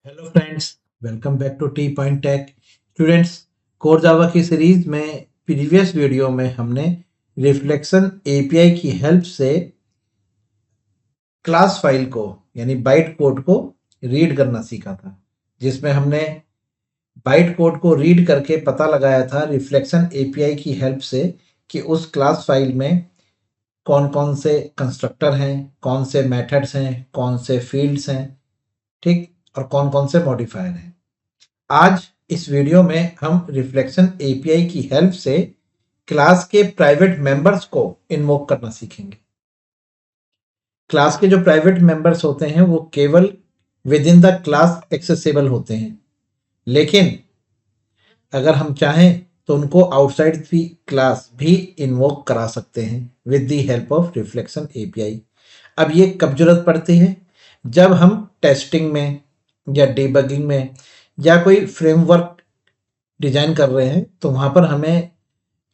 Hello friends, welcome back to T point tech. Students, core Java की series में previous video में हमने reflection API की help से क्लास फाइल को यानी बाइट कोड को रीड करना सीखा था, जिसमें हमने बाइट कोड को रीड करके पता लगाया था रिफ्लेक्शन एपीआई की हेल्प से कि उस क्लास फाइल में कौन कौन से कंस्ट्रक्टर हैं, कौन से मेथड्स हैं, कौन से फील्ड्स हैं, ठीक, और कौन कौन से मॉडिफायर हैं। आज इस वीडियो में हम रिफ्लेक्शन एपीआई की हेल्प से क्लास के प्राइवेट मेंबर्स को इन्वोक करना सीखेंगे। क्लास के जो प्राइवेट मेंबर्स होते हैं वो केवल with in the class accessible होते हैं, लेकिन अगर हम चाहें तो उनको आउटसाइड दी क्लास भी इन्वोक करा सकते हैं with the help of reflection API. अब ये कब जरूरत पड़ती है? जब हम टेस्टिंग में या डिबगिंग में या कोई फ्रेमवर्क डिजाइन कर रहे हैं, तो वहां पर हमें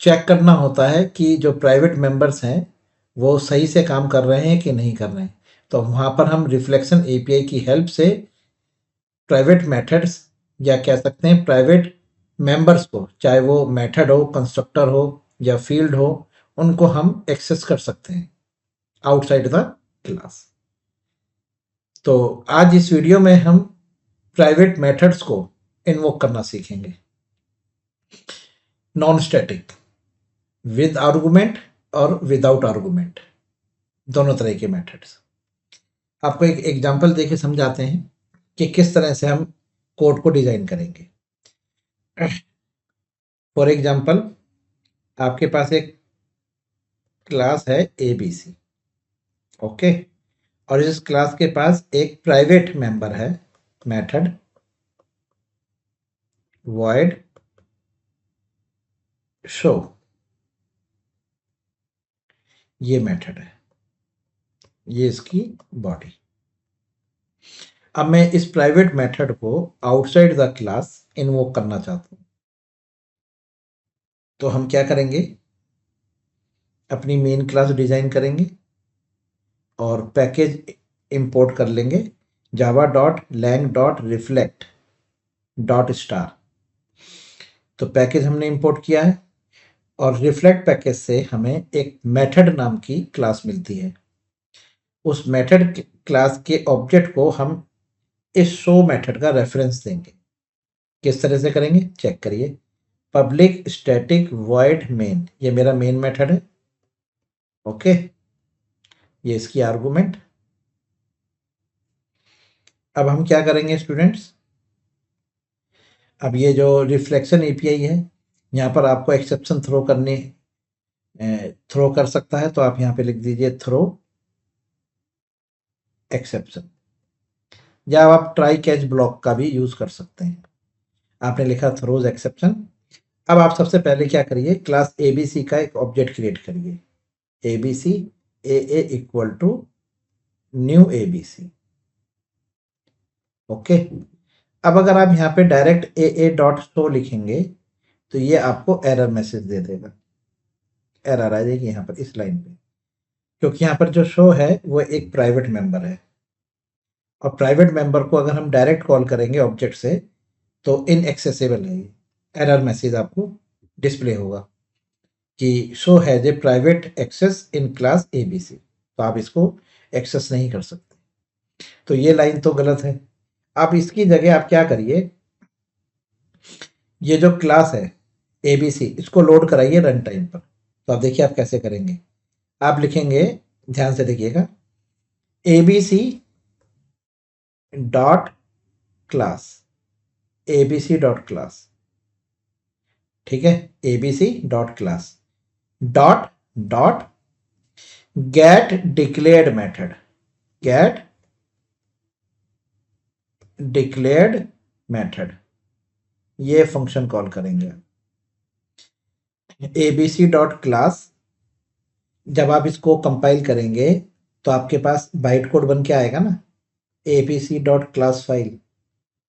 चेक करना होता है कि जो प्राइवेट मेंबर्स हैं वो सही से काम कर रहे हैं कि नहीं कर रहे हैं। तो वहां पर हम रिफ्लेक्शन एपीआई की हेल्प से प्राइवेट मेथड्स या कह सकते हैं प्राइवेट मेंबर्स को, चाहे वो मेथड हो, कंस्ट्रक्टर हो या फील्ड हो, उनको हम एक्सेस कर सकते हैं आउटसाइड द क्लास। तो आज इस वीडियो में हम प्राइवेट मेथड्स को इन्वोक करना सीखेंगे। नॉन स्टैटिक, विद आर्गुमेंट और विदाउट आर्गुमेंट, दोनों तरह के मेथड्स। आपको एक एग्जांपल देके समझाते हैं कि किस तरह से हम कोड को डिजाइन करेंगे। फॉर एग्जांपल, आपके पास एक क्लास है एबीसी, ओके, और इस क्लास के पास एक प्राइवेट मेंबर है मेथड void शो। ये मेथड है, ये इसकी बॉडी। अब मैं इस प्राइवेट मेथड को आउटसाइड द क्लास इन्वोक करना चाहता हूं, तो हम क्या करेंगे? अपनी मेन क्लास डिजाइन करेंगे और पैकेज इंपोर्ट कर लेंगे java.lang.reflect.star। तो पैकेज हमने इंपोर्ट किया है और रिफ्लेक्ट पैकेज से हमें एक मेथड नाम की क्लास मिलती है। उस मेथड क्लास के ऑब्जेक्ट को हम इस शो मेथड का रेफरेंस देंगे। किस तरह से करेंगे? चेक करिए। पब्लिक स्टैटिक वॉइड मेन, ये मेरा मेन मेथड है, ओके, ये इसकी आर्गुमेंट। अब हम क्या करेंगे स्टूडेंट्स? अब ये जो रिफ्लेक्शन एपीआई है, यहाँ पर आपको एक्सेप्शन थ्रो कर सकता है, तो आप यहाँ पे लिख दीजिए थ्रो एक्सेप्शन, या आप ट्राई कैच ब्लॉक का भी यूज कर सकते हैं। आपने लिखा थ्रोज एक्सेप्शन। अब आप सबसे पहले क्या करिए? क्लास एबीसी का एक ऑब्जेक्ट क्रिएट करिए, ABC a equal to new ABC, okay. अब अगर आप यहाँ पे डायरेक्ट ए डॉट शो लिखेंगे तो ये आपको एरर मैसेज दे देगा, एरर आ जाएगी यहाँ पर इस लाइन पे, क्योंकि यहाँ पर जो शो है वो एक प्राइवेट मेंबर है, और प्राइवेट मेंबर को अगर हम डायरेक्ट कॉल करेंगे ऑब्जेक्ट से तो इनएक्सेसिबल है। एरर मैसेज आपको डिस्प्ले होगा कि show has a private access in class ABC, तो आप इसको एक्सेस नहीं कर सकते। तो ये लाइन तो गलत है। आप इसकी जगह आप क्या करिए? ये जो क्लास है एबीसी, इसको लोड कराइए रन टाइम पर। तो आप देखिए आप कैसे करेंगे। आप लिखेंगे, ध्यान से देखिएगा, ABC dot class, ABC dot class, ठीक है, ABC dot class dot dot get declared method, get declared method, ये फंक्शन कॉल करेंगे। एबीसी डॉट क्लास, जब आप इसको कंपाइल करेंगे तो आपके पास बाइट कोड बन के आएगा ना, एबीसी डॉट क्लास फाइल,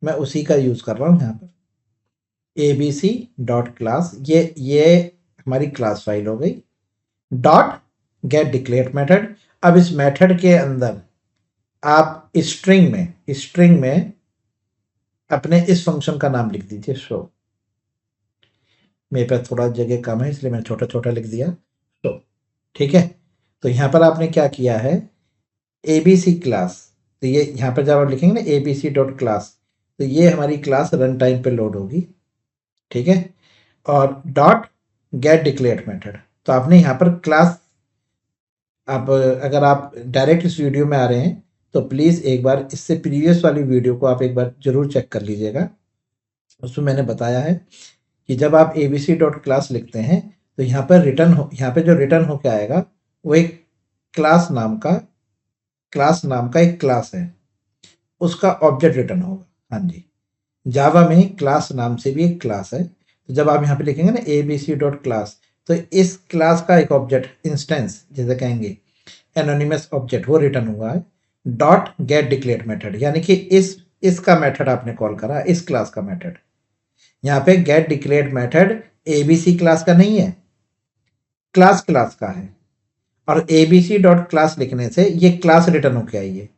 मैं उसी का यूज कर रहा हूं यहाँ पर। एबीसी डॉट क्लास, ये हमारी क्लास फाइल हो गई, डॉट गेट डिक्लेयर्ड मेथड। अब इस मेथड के अंदर आप स्ट्रिंग में अपने इस फंक्शन का नाम लिख दीजिए शो। मेरे पास थोड़ा जगह कम है इसलिए मैंने छोटा छोटा लिख दिया शो। ठीक है, तो यहाँ पर आपने क्या किया है, एबीसी क्लास, तो ये यहाँ पर जब आप लिखेंगे ना एबीसी डॉट क्लास, तो ये हमारी क्लास रन टाइम पे लोड होगी। ठीक है, और डॉट गेट डिक्लेयर्ड मेथड, तो आपने यहाँ पर क्लास, आप अगर आप डायरेक्ट इस वीडियो में आ रहे हैं तो प्लीज़ एक बार इससे प्रीवियस वाली वीडियो को आप एक बार ज़रूर चेक कर लीजिएगा। उसमें मैंने बताया है कि जब आप एबीसी डॉट क्लास लिखते हैं तो यहाँ पर यहाँ पे जो रिटर्न होके आएगा वो एक क्लास नाम का एक क्लास है, उसका ऑब्जेक्ट रिटर्न होगा। हाँ जी, जावा में क्लास नाम से भी एक क्लास है, तो जब आप यहाँ पे लिखेंगे ना एबीसी डॉट क्लास, तो इस क्लास का एक ऑब्जेक्ट इंस्टेंस जिसे कहेंगे एनोनिमस ऑब्जेक्ट वो रिटर्न हुआ है। डॉट गेट डिक्लेयर्ड मेथड, यानी कि इसका मेथड आपने कॉल करा, इस क्लास का मेथड। यहाँ पे get declared method ABC class का नहीं है, क्लास का है, और एबीसी डॉट क्लास लिखने से ये क्लास रिटर्न होके आई है।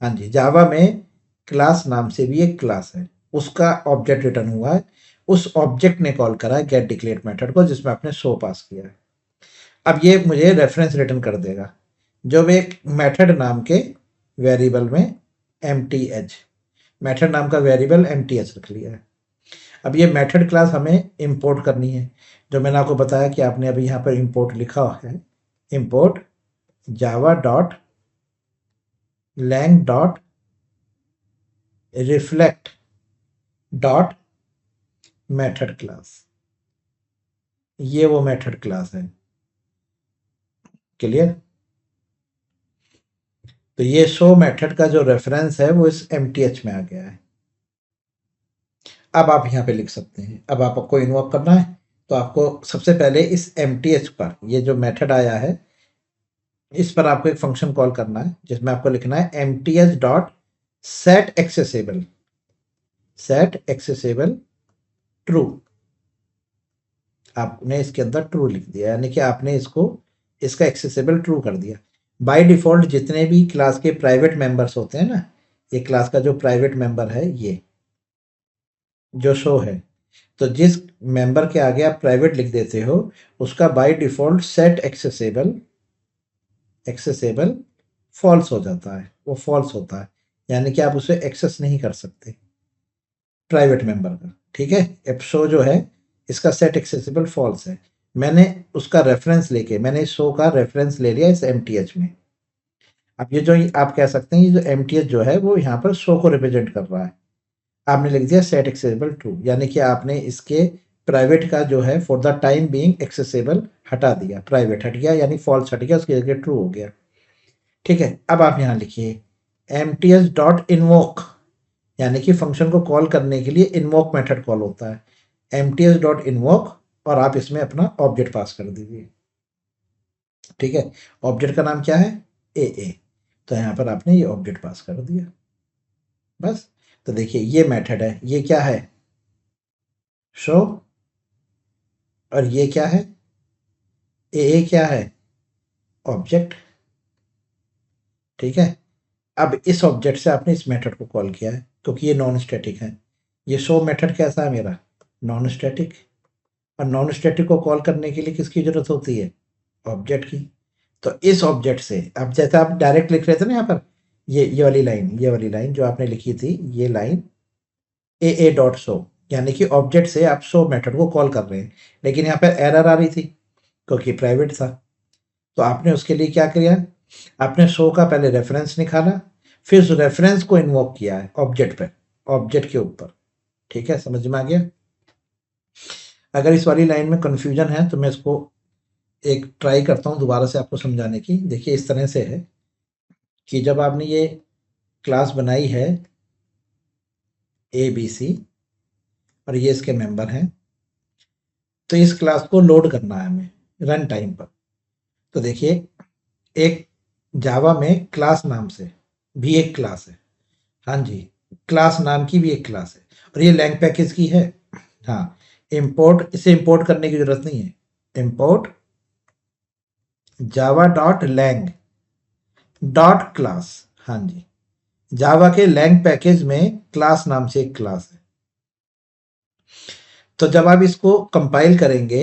हाँ जी, जावा में क्लास नाम से भी एक क्लास है, उसका ऑब्जेक्ट रिटर्न हुआ है, उस ऑब्जेक्ट ने कॉल करा है गेट डिक्लेयर्ड मेथड को, जिसमें आपने शो पास किया है। अब ये मुझे रेफरेंस रिटर्न कर देगा जब एक मेथड नाम के वेरिएबल में mth, मेथड नाम का वेरिएबल mth रख लिया है। अब ये मेथड क्लास हमें इंपोर्ट करनी है, जो मैंने आपको बताया कि आपने अभी यहाँ पर इंपोर्ट लिखा है, import Java dot lang dot reflect dot method class, ये वो मेथड क्लास है। क्लियर? तो ये शो मेथड का जो रेफरेंस है वो इस mth में आ गया है। अब आप यहाँ पे लिख सकते हैं, अब आपको इन्वोक करना है तो आपको सबसे पहले इस mth पर, ये जो मेथड आया है इस पर आपको एक फंक्शन कॉल करना है, जिसमें आपको लिखना है mth dot set accessible true. आपने इसके अंदर ट्रू लिख दिया, यानी कि आपने इसका एक्सेसिबल ट्रू कर दिया। बाय डिफॉल्ट जितने भी क्लास के प्राइवेट मेंबर्स होते हैं ना, ये क्लास का जो प्राइवेट मेंबर है, ये जो शो है, तो जिस मेंबर के आगे आप प्राइवेट लिख देते हो उसका by default set accessible false हो जाता है, वो फॉल्स होता है, यानी कि आप उसे एक्सेस नहीं कर सकते प्राइवेट मेंबर का। ठीक है, एप शो जो है इसका सेट एक्सेसिबल फॉल्स है। मैंने उसका रेफरेंस लेके, मैंने इस शो का रेफरेंस ले लिया इस mth में। अब ये जो आप कह सकते हैं ये जो mth जो है वो यहाँ पर शो को रिप्रेजेंट कर रहा है। आपने लिख दिया सेट एक्सेसिबल ट्रू, यानी कि आपने इसके प्राइवेट का जो है for the time being accessible हटा दिया, प्राइवेट हट गया यानी फॉल्स हट गया, उसकी जगह ट्रू हो गया। ठीक है, अब आप यहाँ लिखिए mth डॉट इन्वोक, यानी कि फंक्शन को कॉल करने के लिए इन्वोक मेथड कॉल होता है, mth डॉट इन्वोक, और आप इसमें अपना ऑब्जेक्ट पास कर दीजिए। ठीक है, ऑब्जेक्ट का नाम क्या है, ए, तो यहाँ पर आपने ये ऑब्जेक्ट पास कर दिया बस। तो देखिए ये मेथड है, ये क्या है, शो, और ये क्या है, ए क्या है, ऑब्जेक्ट। ठीक है, अब इस ऑब्जेक्ट से आपने इस मेथड को कॉल किया है क्योंकि ये नॉन स्टैटिक है। ये शो मेथड कैसा है मेरा, नॉन स्टैटिक, और नॉन स्टैटिक को कॉल करने के लिए किसकी जरूरत होती है, ऑब्जेक्ट की। तो इस ऑब्जेक्ट से अब जैसे आप डायरेक्ट लिख रहे थे ना यहाँ पर, ये वाली लाइन जो आपने लिखी थी, ये लाइन ए डॉट शो, यानी कि ऑब्जेक्ट से आप शो मेथड को कॉल कर रहे हैं, लेकिन यहाँ पर एरर आ रही थी क्योंकि प्राइवेट था। तो आपने उसके लिए क्या किया, आपने शो का पहले रेफरेंस निकाला, फिर उस रेफरेंस को इन्वोक किया है ऑब्जेक्ट पे, ऑब्जेक्ट के ऊपर। ठीक है, समझ में आ गया? अगर इस वाली लाइन में कंफ्यूजन है तो मैं इसको एक ट्राई करता हूँ दोबारा से आपको समझाने की। देखिए इस तरह से है कि जब आपने ये क्लास बनाई है ABC और ये इसके मेंबर हैं, तो इस क्लास को लोड करना है हमें रन टाइम पर। तो देखिए एक जावा में क्लास नाम से भी एक क्लास है, हाँ जी, क्लास नाम की भी एक क्लास है, और ये लैंग पैकेज की है। हाँ, इंपोर्ट, इसे इंपोर्ट करने की जरूरत नहीं है, import Java dot lang dot class, हाँ जी, जावा के लैंग पैकेज में क्लास नाम से एक क्लास है। तो जब आप इसको कंपाइल करेंगे,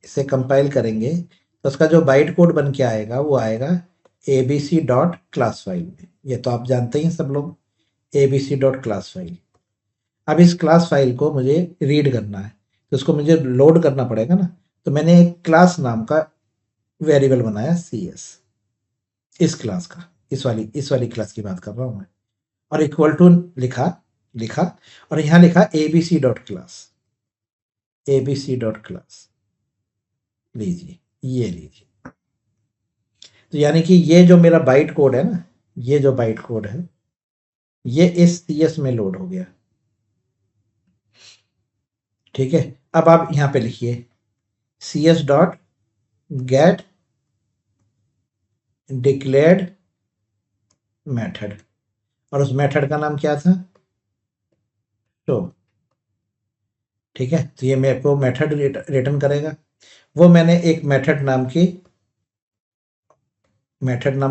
इसे कंपाइल करेंगे, तो उसका जो बाइट कोड बन के आएगा वो आएगा एबीसी डॉट क्लास फाइल में। ये तो आप जानते ही हैं सब लोग, एबीसी डॉट क्लास फाइल। अब इस क्लास फाइल को मुझे रीड करना है, तो उसको मुझे लोड करना पड़ेगा ना। तो मैंने एक क्लास नाम का वेरिएबल बनाया सी एस, इस क्लास का, इस वाली क्लास की बात कर रहा हूँ मैं। और इक्वल टू लिखा लिखा और यहाँ लिखा ABC dot class, ABC dot class. लीजिए, ये लीजिए। तो यानी कि ये जो मेरा बाइट कोड है ना, ये जो बाइट कोड है, ये इस सी एस में लोड हो गया। ठीक है, अब आप यहाँ पे लिखिए C S dot get declared method, और उस मेथड का नाम क्या था, शो। ठीक है, तो ये मेरे को मेथड रिटर्न करेगा। वो मैंने एक मेथड नाम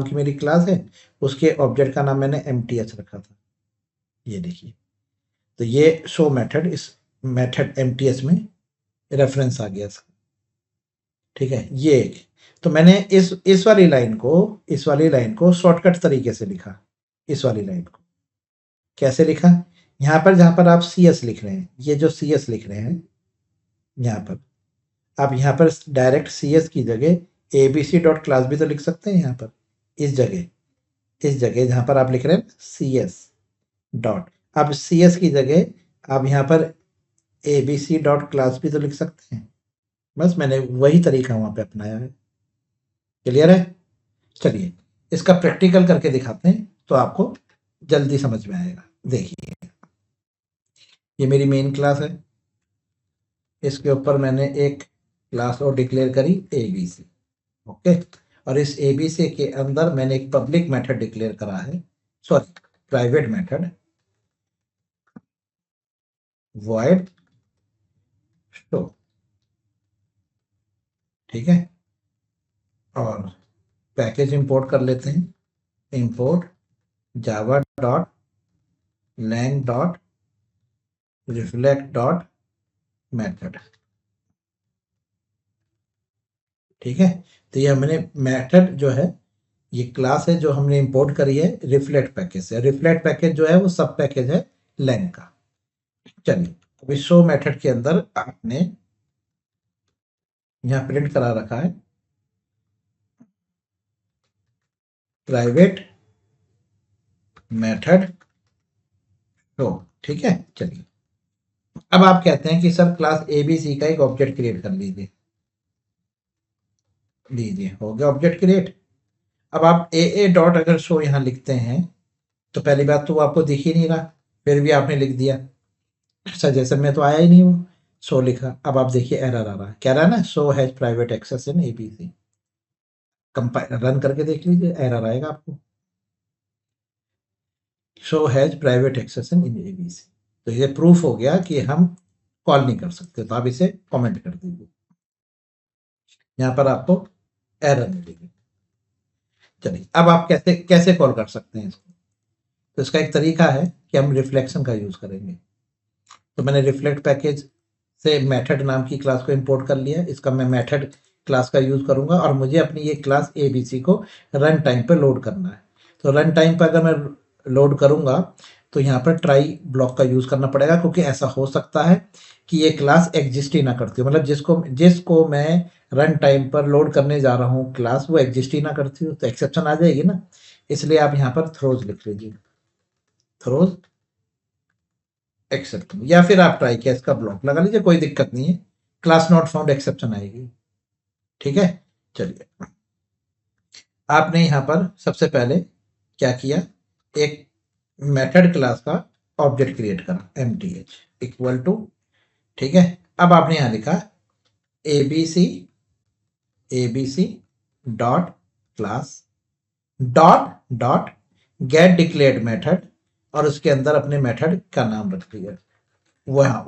की मेरी क्लास है, उसके ऑब्जेक्ट का नाम मैंने एमटीएस रखा था। ये देखिए, तो ये शो मेथड, इस मेथड एमटीएस में रेफरेंस आ गया इसका। ठीक है, ये एक। तो मैंने इस वाली लाइन को शॉर्टकट तरीके से लिखा। इस वाली लाइन को कैसे लिखा, यहाँ पर जहाँ पर आप सी एस लिख रहे हैं, ये जो सी एस लिख रहे हैं यहाँ पर, आप यहाँ पर डायरेक्ट सी एस की जगह A B C dot class भी तो लिख सकते हैं। यहाँ पर इस जगह जहाँ पर आप लिख रहे हैं सी एस डॉट, अब सी एस की जगह आप यहाँ पर A B C dot class भी तो लिख सकते हैं। बस मैंने वही तरीका वहाँ पे अपनाया है। क्लियर है? चलिए इसका प्रैक्टिकल करके दिखाते हैं, तो आपको जल्दी समझ में आएगा। देखिए, ये मेरी मेन क्लास है, इसके ऊपर मैंने एक क्लास और डिक्लेयर करी ए बी सी। ओके, और इस ए बी सी के अंदर मैंने एक पब्लिक मेथड डिक्लेयर करा है, sorry private method, void show। ठीक है, और पैकेज इंपोर्ट कर लेते हैं, import Java dot lang dot reflect dot method. ठीक है, तो ये मैंने मेथड जो है, ये क्लास है जो हमने इंपोर्ट करी है रिफ्लेक्ट पैकेज से। रिफ्लेक्ट पैकेज जो है वो सब पैकेज है लैंग का। चलिए, अभी शो मेथड के अंदर आपने यहाँ प्रिंट करा रखा है प्राइवेट मेथड शो। ठीक है, चलिए अब आप कहते हैं कि सर क्लास एबीसी का एक ऑब्जेक्ट क्रिएट कर लीजिए, हो गया ऑब्जेक्ट क्रिएट। अब आप ए डॉट अगर शो यहाँ लिखते हैं, तो पहली बात तो वो आपको दिख ही नहीं रहा, फिर भी आपने लिख दिया, सजेशन में तो आया ही नहीं वो, शो लिखा। अब आप देखिए एरर आ रहा है, क्या रहा है ना, show has private access in ABC. Compile run करके देख लीजिए, एरर आएगा आपको, show has private access in ABC. तो ये प्रूफ हो गया कि हम कॉल नहीं कर सकते, तो आप इसे कमेंट कर दीजिए, यहाँ पर आपको एरर मिलेगी। चलिए अब आप कैसे कैसे कॉल कर सकते हैं इसको, तो इसका एक तरीका है कि हम रिफ्लेक्शन का यूज करेंगे। तो मैंने रिफ्लेक्ट पैकेज से मेथड नाम की क्लास को इंपोर्ट कर लिया, इसका मैं मेथड क्लास का यूज करूंगा, और मुझे अपनी ये क्लास एबीसी को रन टाइम पे लोड करना है। तो रन टाइम पर अगर मैं लोड करूंगा, तो यहाँ पर ट्राई ब्लॉक का यूज करना पड़ेगा, क्योंकि ऐसा हो सकता है कि ये क्लास एग्जिस्ट ही ना करती हो, मतलब जिसको मैं रन टाइम पर लोड करने जा रहा हूँ क्लास, वो एग्जिस्ट ही ना करती हो, तो एक्सेप्शन आ जाएगी ना। इसलिए आप यहाँ पर थ्रोज लिख लीजिए, थ्रोज एक्सेप्ट, या फिर आप ट्राई केस का ब्लॉक लगा लीजिए, कोई दिक्कत नहीं है, क्लास नॉट फाउंड एक्सेप्शन आएगी। ठीक है, चलिए आपने यहाँ पर सबसे पहले क्या किया, एक मेथड क्लास का ऑब्जेक्ट क्रिएट करा mth इक्वल टू। ठीक है, अब आपने यहाँ लिखा abc dot class dot dot get declared method, और उसके अंदर अपने मेथड का नाम रख दिया। वह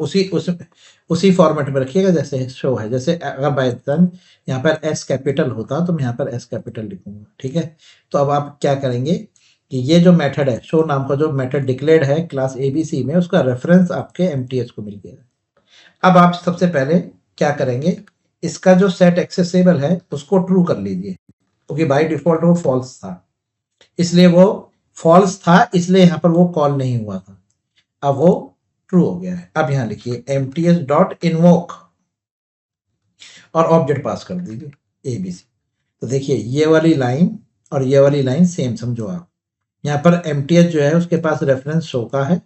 उसी फॉर्मेट में रखिएगा जैसे शो है। जैसे अगर बाय चांस यहाँ पर एस कैपिटल होता तो मैं यहाँ पर एस कैपिटल लिखूंगा। ठीक है, तो अब आप क्या करेंगे, कि ये जो मेथड है, शो नाम का जो मेथड डिक्लेयर्ड है क्लास एबीसी में, उसका रेफरेंस आपके एमटीएस को मिल गया। अब आप सबसे पहले क्या करेंगे, इसका जो सेट एक्सेसिबल है उसको ट्रू कर लीजिए, क्योंकि बाय डिफॉल्ट वो फॉल्स था, इसलिए वो फॉल्स था, इसलिए यहाँ पर वो कॉल नहीं हुआ था। अब वो ट्रू हो गया है। अब यहाँ लिखिए एमटीएस डॉट इनवोक और ऑब्जेक्ट पास कर दीजिए एबीसी। तो देखिए ये वाली लाइन और ये वाली लाइन सेम समझो आप। यहाँ पर एमटीएस जो है उसके पास रेफरेंस शो का है,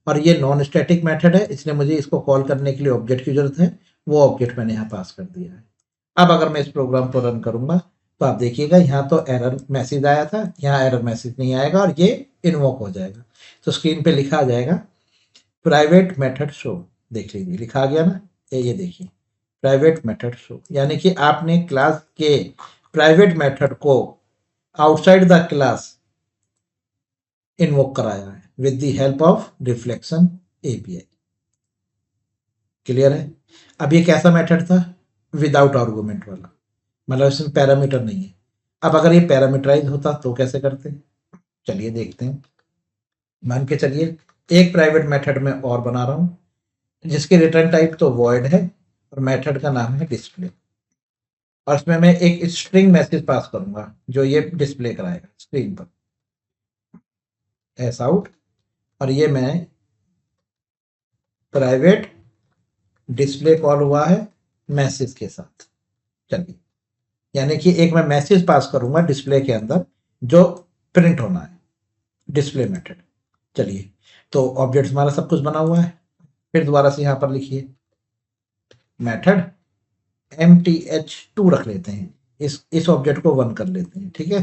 और ये नॉन स्टैटिक मेथड है, इसलिए मुझे इसको कॉल करने के लिए ऑब्जेक्ट की जरूरत है। वो ऑब्जेक्ट मैंने यहाँ पास कर दिया है। अब अगर मैं इस प्रोग्राम को रन करूंगा तो आप देखिएगा यहाँ तो एरर मैसेज आया था, यहाँ एरर मैसेज नहीं आएगा और ये इन्वोक हो जाएगा। तो स्क्रीन पे लिखा आ जाएगा प्राइवेट मेथड शो। देख लीजिए लिखा आ गया ना, ये देखिए प्राइवेट मेथड शो, यानी कि आपने क्लास के प्राइवेट मेथड को आउटसाइड द क्लास इन्वोक कराया है with the help of reflection API. Clear है? अब ये कैसा मेथड था? विदाउट आर्गुमेंट वाला, मतलब इसमें पैरामीटर नहीं है। अब अगर ये पैरामीटराइज होता तो कैसे करते? चलिए देखते हैं। मान के चलिए एक प्राइवेट मेथड में और बना रहा हूं जिसकी रिटर्न टाइप तो वॉइड है और मेथड का नाम है डिस्प्ले, और इसमें मैं एक स्ट्रिंग मैसेज पास करूंगा जो ये डिस्प्ले कराएगा स्क्रीन पर एस आउट, और ये मैं प्राइवेट डिस्प्ले कॉल हुआ है मैसेज के साथ। चलिए, यानी कि एक मैं मैसेज पास करूंगा डिस्प्ले के अंदर जो प्रिंट होना है, डिस्प्ले मेथड। चलिए, तो ऑब्जेक्ट हमारा सब कुछ बना हुआ है। फिर दोबारा से यहां पर लिखिए मेथड mth2 रख लेते हैं, इस ऑब्जेक्ट को 1 कर लेते हैं, ठीक है।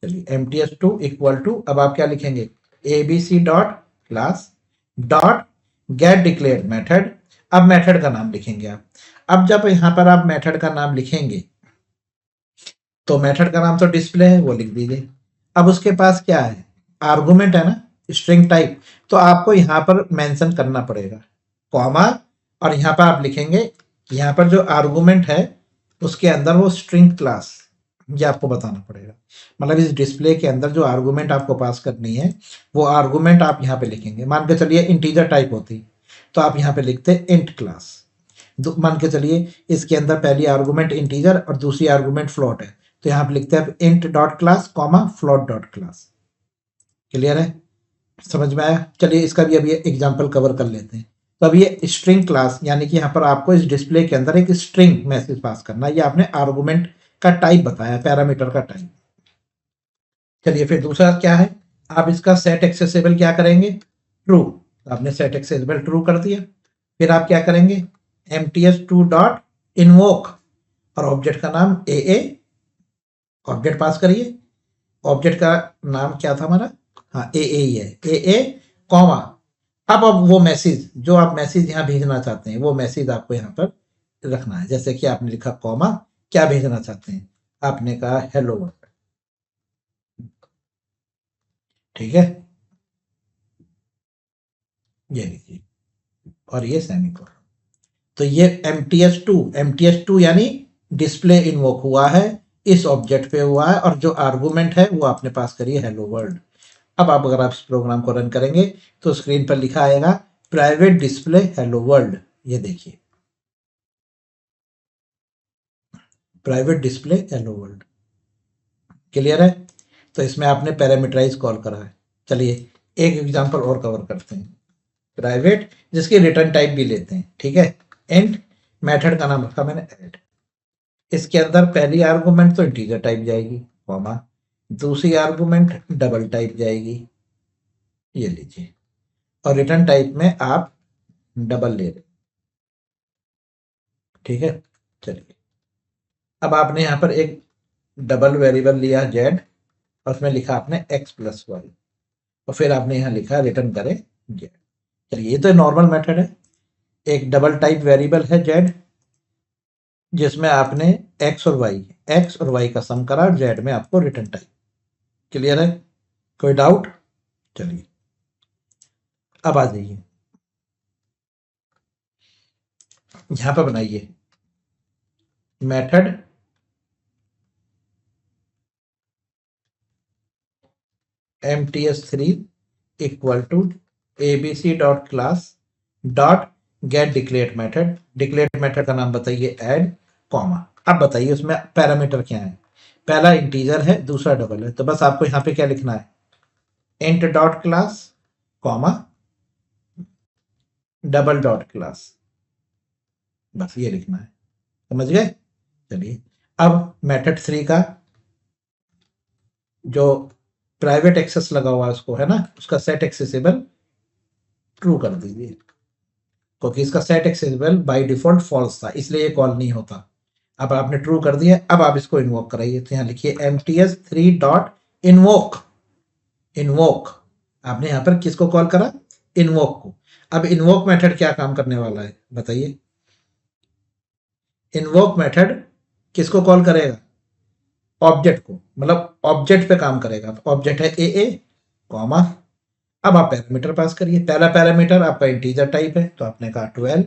चलिए mth2 इक्वल टू, अब आप क्या लिखेंगे, abc dot class dot get declared method. अब मेथड का नाम लिखेंगे आप। अब जब यहां पर आप मेथड का नाम लिखेंगे तो मेथड का नाम तो डिस्प्ले है, वो लिख दीजिए। अब उसके पास क्या है, आर्गुमेंट है ना, स्ट्रिंग टाइप, तो आपको यहां पर मेंशन करना पड़ेगा कॉमा, और यहां पर आप लिखेंगे, यहां पर जो आर्गुमेंट है उसके अंदर वो स्ट्रिंग क्लास, ये आपको बताना पड़ेगा। मतलब इस डिस्प्ले के अंदर जो आर्गुमेंट आपको पास करनी है वो आर्गुमेंट आप यहाँ पे लिखेंगे। मान के चलिए इंटीजर टाइप होती तो आप यहाँ पे लिखते इंट क्लास। मान के चलिए इसके अंदर पहली आर्गुमेंट इंटीजर और दूसरी आर्गुमेंट फ्लोट है, तो यहाँ पे लिखते हैं int dot class comma float dot class. Clear है? समझ में आया? चलिए इसका भी अभी एग्जांपल कवर कर लेते हैं। तो अब ये स्ट्रिंग क्लास, यानी कि यहाँ पर आपको इस डिस्प्ले के अंदर एक स्ट्रिंग मैसेज पास करना है, ये आपने आर्गुमेंट का टाइप बताया, पैरामीटर का टाइप। चलिए फिर दूसरा क्या है, आप इसका सेट एक्सेसिबल क्या करेंगे, ट्रू। आपने सेट एक्सेसिबल ट्रू कर दिया। फिर आप क्या करेंगे, mts2 डॉट इनवोक और ऑब्जेक्ट का नाम ए, ऑब्जेक्ट पास करिए। ऑब्जेक्ट का नाम क्या था हमारा, हाँ ए ही है, ए कॉमा। अब वो मैसेज जो आप मैसेज यहाँ भेजना चाहते हैं वो मैसेज आपको यहाँ पर रखना है। जैसे कि आपने लिखा कॉमा, क्या भेजना चाहते हैं, आपने कहा हेलो वर्ल्ड, ठीक है, ये लिखिए, और ये सेमीकोलन। तो ये एमटीएस टू यानी डिस्प्ले इन्वोक हुआ है, इस ऑब्जेक्ट पे हुआ है, और जो आर्गुमेंट है वो आपने पास करी है हेलो वर्ल्ड। अब आप अगर आप इस प्रोग्राम को रन करेंगे तो स्क्रीन पर लिखा आएगा प्राइवेट डिस्प्ले हेलो वर्ल्ड। ये देखिए private display hello world. Clear है? तो इसमें आपने पैरामीटराइज कॉल करा है। चलिए एक एग्जांपल और कवर करते हैं, प्राइवेट जिसकी रिटर्न टाइप भी लेते हैं, ठीक है। एंड मेथड का नाम रखा मैंने ऐड, इसके अंदर पहली आर्गुमेंट तो इंटीजर टाइप जाएगी कॉमा, दूसरी आर्गुमेंट डबल टाइप जाएगी, ये लीजिए, और रिटर्न टाइप में आप डबल ले रहे, ठीक है। चलिए अब आपने यहाँ पर एक डबल वेरिएबल लिया जेड, और उसमें लिखा आपने एक्स प्लस वाई, और फिर आपने यहाँ लिखा रिटर्न करें जेड। चलिए ये तो नॉर्मल मेथड है। एक डबल टाइप वेरिएबल है जेड जिसमें आपने एक्स और वाई का सम करा, जेड में आपको रिटर्न टाइप। क्लियर है? कोई डाउट? चलिए अब आ जाइए, यहां पर बनाइए method MTS3 equal to ABC dot class dot get declared method. Declared method का नाम बताइए ऐड, कॉमा। अब बताइए उसमें पैरामीटर क्या है। पहला इंटीजर है, दूसरा डबल है, तो बस आपको यहाँ पे क्या लिखना है, int dot class comma double dot class, बस ये लिखना है। समझ गए? चलिए अब मेथड 3 का जो प्राइवेट एक्सेस लगा हुआ है उसको, है ना, उसका सेट एक्सेसिबल ट्रू कर दीजिए, क्योंकि इसका set accessible by default false था, इसलिए ये कॉल नहीं होता। अब आपने ट्रू कर दिया, अब आप इसको इन्वोक कराइए, तो यहाँ लिखिए MTS3 डॉट इन्वोक। इन्वोक आपने यहाँ पर किसको कॉल करा, इन्वोक को। अब इन्वोक मेथड क्या काम करने वाला है बताइए। इन्वोक मेथड किसको कॉल करेगा, ऑब्जेक्ट को, मतलब ऑब्जेक्ट पे काम करेगा। तो ऑब्जेक्ट है ए कॉमा, अब आप पैरामीटर पास करिए। पहला पैरामीटर आपका इंटीजर टाइप है तो आपने कहा 12,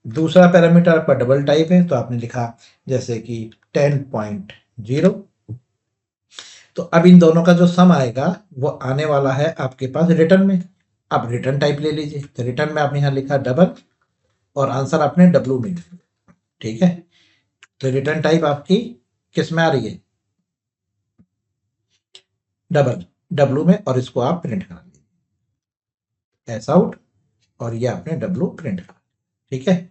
दूसरा पैरामीटर आपका डबल टाइप है तो आपने लिखा जैसे कि 10.0। तो अब इन दोनों का जो सम आएगा वो आने वाला है आपके पास रिटर्न में। अब रिटर्न टाइप ले लीजिए, तो रिटर्न में आपने यहाँ लिखा डबल और आंसर आपने डब्लू में लिखा, ठीक है। तो रिटर्न टाइप आपकी किस में आ रही है, डबल, डब्लू में, और इसको आप प्रिंट करा लीजिए एस आउट, और ये आपने डब्लू प्रिंट करा, ठीक है।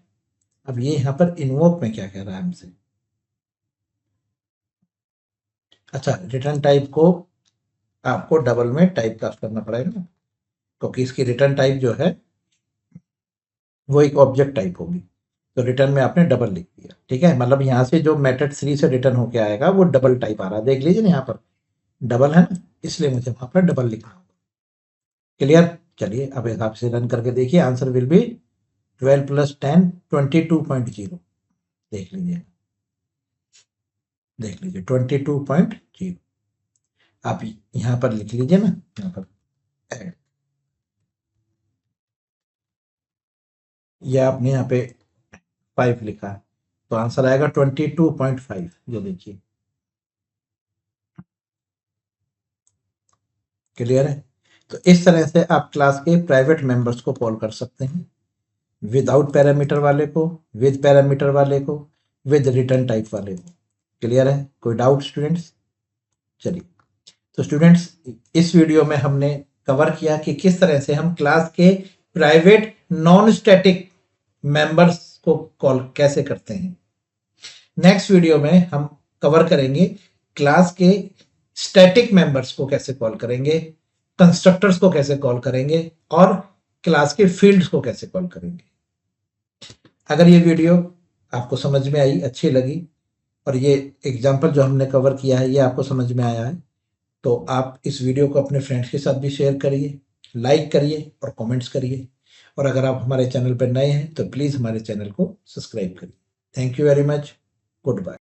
अब ये यहाँ पर इन्वोक में क्या कह रहा है हमसे, अच्छा रिटर्न टाइप को आपको डबल में टाइप कास्ट करना पड़ेगा ना, क्योंकि इसकी रिटर्न टाइप जो है वो एक ऑब्जेक्ट टाइप होगी, तो रिटर्न में आपने डबल लिख दिया, ठीक है। मतलब यहाँ से जो मेथड 3 से रिटर्न होके आएगा वो डबल टाइप आ रहा है, देख लीजिए ना यहाँ पर डबल है ना, इसलिए मुझे वहां पर डबल लिखना होगा। क्लियर? चलिए अब हिसाब से रन करके देखिए, आंसर विल बी 12 प्लस 10 22.0। देख लीजिए, देख लीजिए 22.0। आप यहाँ पर लिख लीजिए ना, यहाँ पर ऐड, या आपने यहाँ पे 5 लिखा है तो आंसर आएगा 22.5। ये देखिए, क्लियर है? तो इस तरह से आप क्लास के प्राइवेट मेंबर्स को कॉल कर सकते हैं, विदाउट पैरामीटर वाले को, विद पैरामीटर वाले को, विद रिटर्न टाइप वाले को। क्लियर है? कोई डाउट स्टूडेंट्स? चलिए, तो स्टूडेंट्स इस वीडियो में हमने कवर किया कि किस तरह से हम क्लास के प्राइवेट नॉन स्टैटिक मेंबर्स को कॉल कैसे करते हैं। नेक्स्ट वीडियो में हम कवर करेंगे क्लास के स्टैटिक मेंबर्स को कैसे कॉल करेंगे, कंस्ट्रक्टर्स को कैसे कॉल करेंगे, और क्लास के फील्ड्स को कैसे कॉल करेंगे। अगर ये वीडियो आपको समझ में आई, अच्छी लगी, और ये एग्जाम्पल जो हमने कवर किया है ये आपको समझ में आया है, तो आप इस वीडियो को अपने फ्रेंड्स के साथ भी शेयर करिए, लाइक करिए और कमेंट्स करिए। और अगर आप हमारे चैनल पर नए हैं तो प्लीज़ हमारे चैनल को सब्सक्राइब करिए। Thank you very much. Good bye.